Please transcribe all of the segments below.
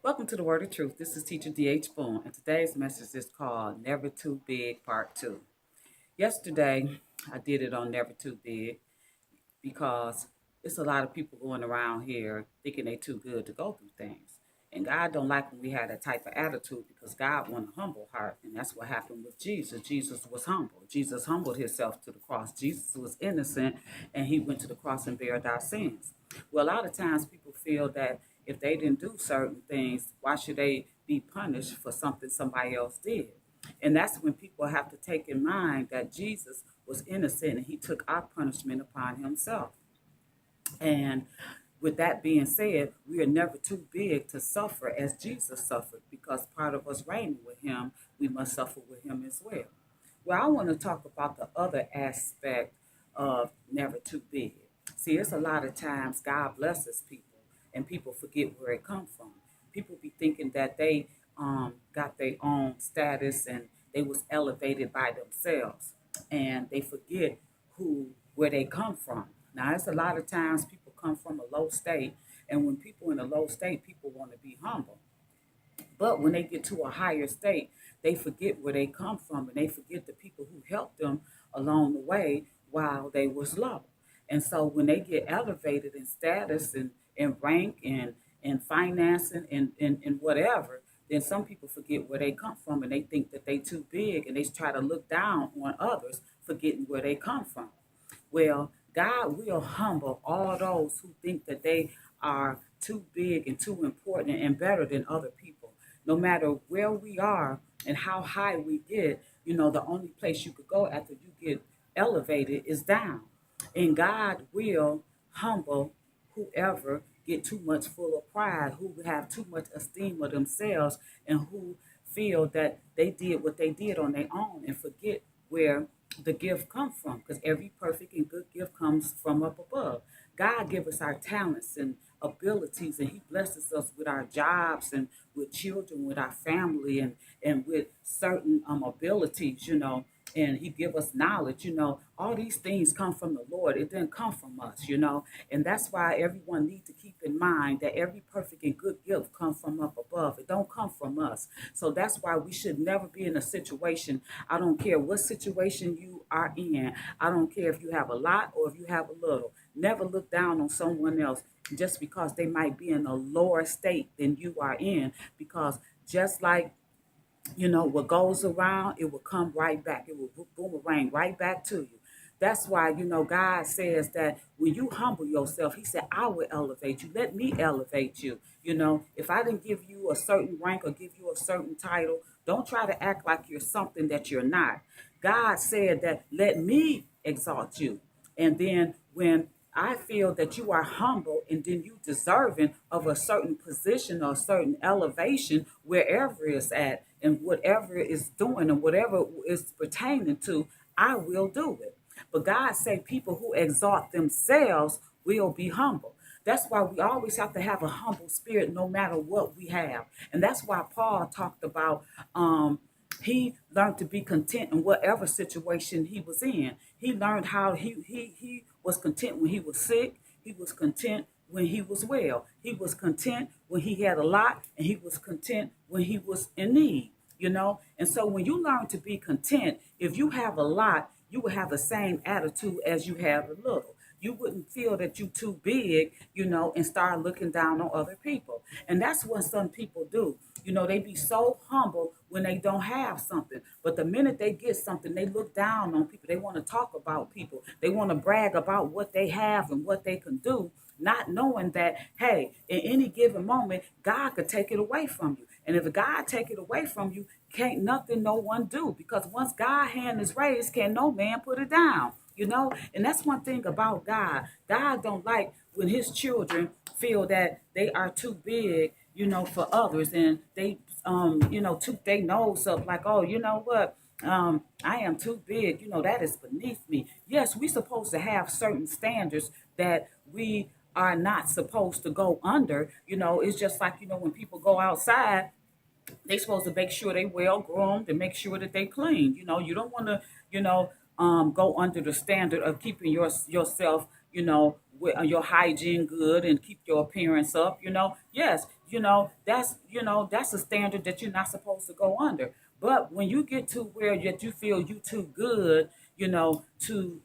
Welcome to the Word of Truth. This is Teacher D.H. Boone, and today's message is called Never Too Big, Part 2. Yesterday, I did it on Never Too Big because it's a lot of people going around here thinking they too good to go through things. And God don't like when we have that type of attitude because God wants a humble heart. And that's what happened with Jesus. Jesus was humble. Jesus humbled himself to the cross. Jesus was innocent and he went to the cross and bared our sins. Well, a lot of times people feel that if they didn't do certain things, why should they be punished for something somebody else did? And that's when people have to take in mind that Jesus was innocent and he took our punishment upon himself. And with that being said, we are never too big to suffer as Jesus suffered because part of us reigning with him, we must suffer with him as well. Well, I want to talk about the other aspect of never too big. See, it's a lot of times God blesses people and people forget where it come from. People be thinking that they got their own status and they was elevated by themselves and they forget where they come from. Now, it's a lot of times people come from a low state, and when people in a low state, people want to be humble. But when they get to a higher state, they forget where they come from, and they forget the people who helped them along the way while they was low. And so when they get elevated in status and rank and financing and whatever, then some people forget where they come from and they think that they too big and they try to look down on others, forgetting where they come from. Well, God will humble all those who think that they are too big and too important and better than other people. No matter where we are and how high we get, the only place you could go after you get elevated is down. And God will humble whoever get too much full of pride, who have too much esteem of themselves, and who feel that they did what they did on their own and forget where the gift come from, because every perfect and good gift comes from up above. God give us our talents and abilities, and he blesses us with our jobs and with children, with our family, and with certain abilities, and he give us knowledge. All these things come from the Lord. It didn't come from us, and that's why everyone needs to keep in mind that every perfect and good gift comes from up above. It don't come from us. So that's why we should never be in a situation. I don't care what situation you are in. I don't care if you have a lot or if you have a little. Never look down on someone else just because they might be in a lower state than you are in, because just like what goes around, it will come right back. It will boomerang right back to you. That's why, God says that when you humble yourself, he said, I will elevate you. Let me elevate you. If I didn't give you a certain rank or give you a certain title, don't try to act like you're something that you're not. God said that let me exalt you. And then when I feel that you are humble and then you deserving of a certain position or a certain elevation wherever it's at and whatever it's doing and whatever it's pertaining to, I will do it. But God say people who exalt themselves will be humble. That's why we always have to have a humble spirit no matter what we have. And that's why Paul talked about he learned to be content in whatever situation he was in. He learned how he was content when he was sick. He was content when he was well. He was content when he had a lot, and he was content when he was in need. And so when you learn to be content, if you have a lot, you will have the same attitude as you have a little. You wouldn't feel that you too big, and start looking down on other people. And that's what some people do. They be so humble when they don't have something. But the minute they get something, they look down on people. They want to talk about people. They want to brag about what they have and what they can do, not knowing that, hey, in any given moment, God could take it away from you. And if God take it away from you, can't nothing no one do. Because once God's hand is raised, can no man put it down. And that's one thing about God. God don't like when his children feel that they are too big, for others, and they, toot their nose up like, oh, you know what? I am too big. That is beneath me. Yes, we supposed to have certain standards that we are not supposed to go under. It's just like, when people go outside, they supposed to make sure they well groomed and make sure that they clean. You don't want to, go under the standard of keeping yourself, your hygiene good and keep your appearance up, yes, that's a standard that you're not supposed to go under. But when you get to where that you feel you too good, to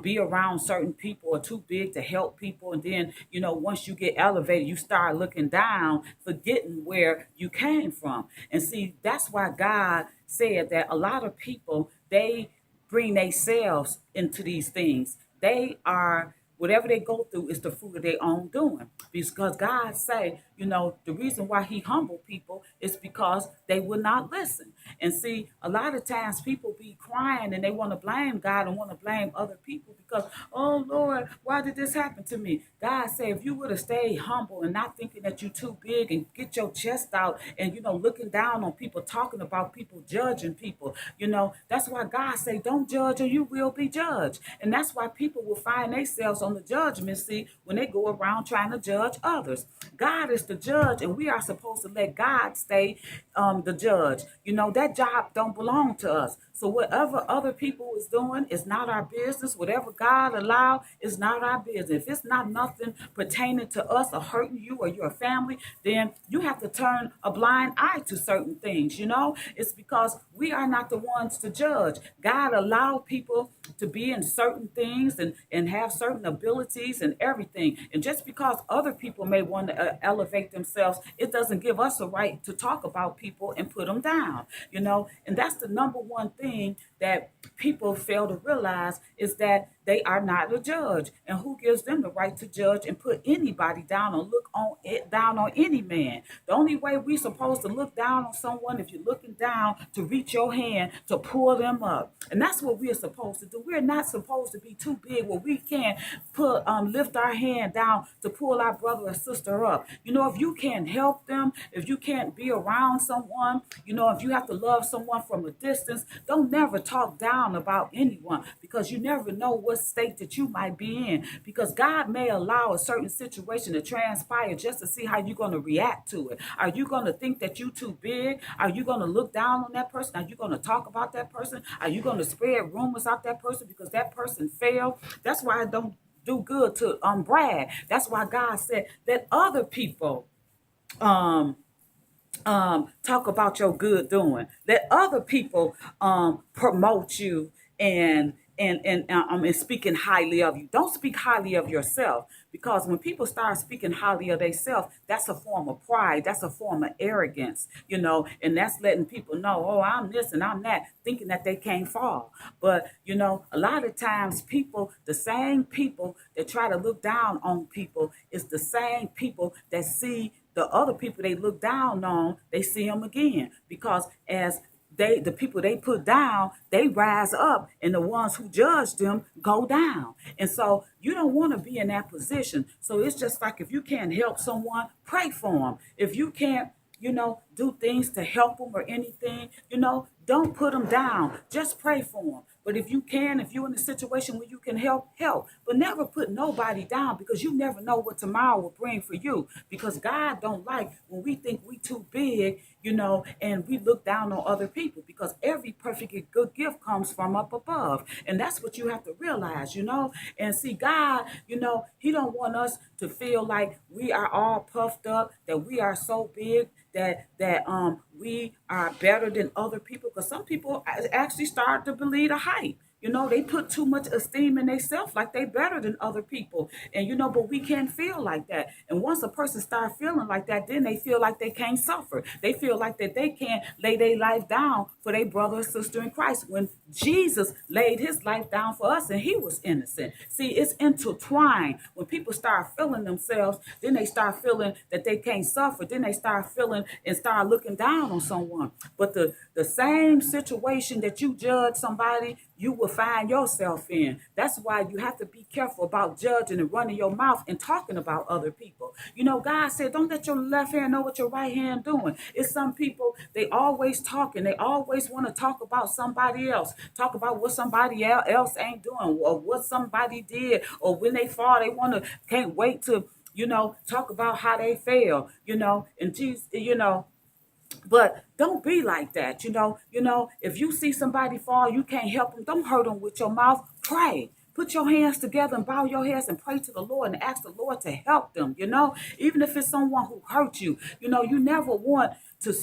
be around certain people, or too big to help people, and then once you get elevated, you start looking down, forgetting where you came from. And see, that's why God said that a lot of people, they bring themselves into these things. They are, whatever they go through is the fruit of their own doing. Because God say, the reason why he humbled people is because they would not listen. And see, a lot of times people be crying and they want to blame God and want to blame other people because, oh Lord, why did this happen to me? God said, if you would have stayed humble and not thinking that you're too big, and get your chest out and, looking down on people, talking about people, judging people, that's why God say, don't judge or you will be judged. And that's why people will find themselves on the judgment seat when they go around trying to judge others. God is the judge, and we are supposed to let God stay the judge. That job don't belong to us. So whatever other people is doing is not our business. Whatever God allow is not our business. If it's not nothing pertaining to us or hurting you or your family, then you have to turn a blind eye to certain things. It's because we are not the ones to judge. God allowed people to be in certain things and have certain abilities and everything. And just because other people may want to elevate themselves, it doesn't give us a right to talk about people and put them down. And that's the number one thing that people fail to realize, is that they are not a judge. And who gives them the right to judge and put anybody down or look on it down on any man? The only way we're supposed to look down on someone, if you're looking down, to reach your hand to pull them up. And that's what we're supposed to do. We're not supposed to be too big where we can't lift our hand down to pull our brother or sister up. If you can't help them, if you can't be around someone, if you have to love someone from a distance, don't never talk down about anyone, because you never know what state that you might be in, because God may allow a certain situation to transpire just to see how you're going to react to it. Are you going to think that you too big? Are you going to look down on that person? Are you going to talk about that person? Are you going to spread rumors out that person because that person failed? That's why I don't do good to brag. That's why God said that other people um talk about your good doing. Let other people promote you and speaking highly of you. Don't speak highly of yourself, because when people start speaking highly of themselves, that's a form of pride. That's a form of arrogance, and that's letting people know, oh, I'm this and I'm that, thinking that they can't fall. But a lot of times people, the same people that try to look down on people, is the same people that see the other people they look down on, they see them again, because as the people they put down, they rise up, and the ones who judge them go down. And so you don't want to be in that position. So it's just like, if you can't help someone, pray for them. If you can't, do things to help them or anything, don't put them down. Just pray for them. But if you can, if you're in a situation where you can help, help. But never put nobody down, because you never know what tomorrow will bring for you. Because God don't like when we think we too big, and we look down on other people, because every perfect and good gift comes from up above. And that's what you have to realize, And see, God, he don't want us to feel like we are all puffed up, that we are so big, that we are better than other people, because some people actually start to believe the hype. They put too much esteem in themselves, like they better than other people. And but we can't feel like that. And once a person start feeling like that, then they feel like they can't suffer. They feel like that they can't lay their life down for their brother or sister in Christ, when Jesus laid his life down for us and he was innocent. See, it's intertwined. When people start feeling themselves, then they start feeling that they can't suffer. Then they start feeling and start looking down on someone. But the same situation that you judge somebody, you will find yourself in. That's why you have to be careful about judging and running your mouth and talking about other people. God said, don't let your left hand know what your right hand doing. It's some people, they always talking. They always want to talk about somebody else. Talk about what somebody else ain't doing, or what somebody did, or when they fall, they can't wait to, talk about how they fail, and Jesus, but don't be like that. If you see somebody fall, you can't help them. Don't hurt them with your mouth. Pray. Put your hands together and bow your heads and pray to the Lord and ask the Lord to help them, even if it's someone who hurt you. You never want to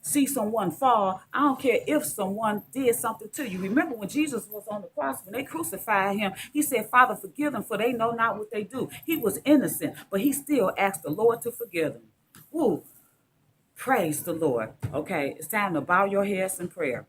see someone fall. I don't care if someone did something to you. Remember when Jesus was on the cross, when they crucified him, he said, Father, forgive them, for they know not what they do. He was innocent, but he still asked the Lord to forgive them. Ooh, praise the Lord. Okay, it's time to bow your heads in prayer.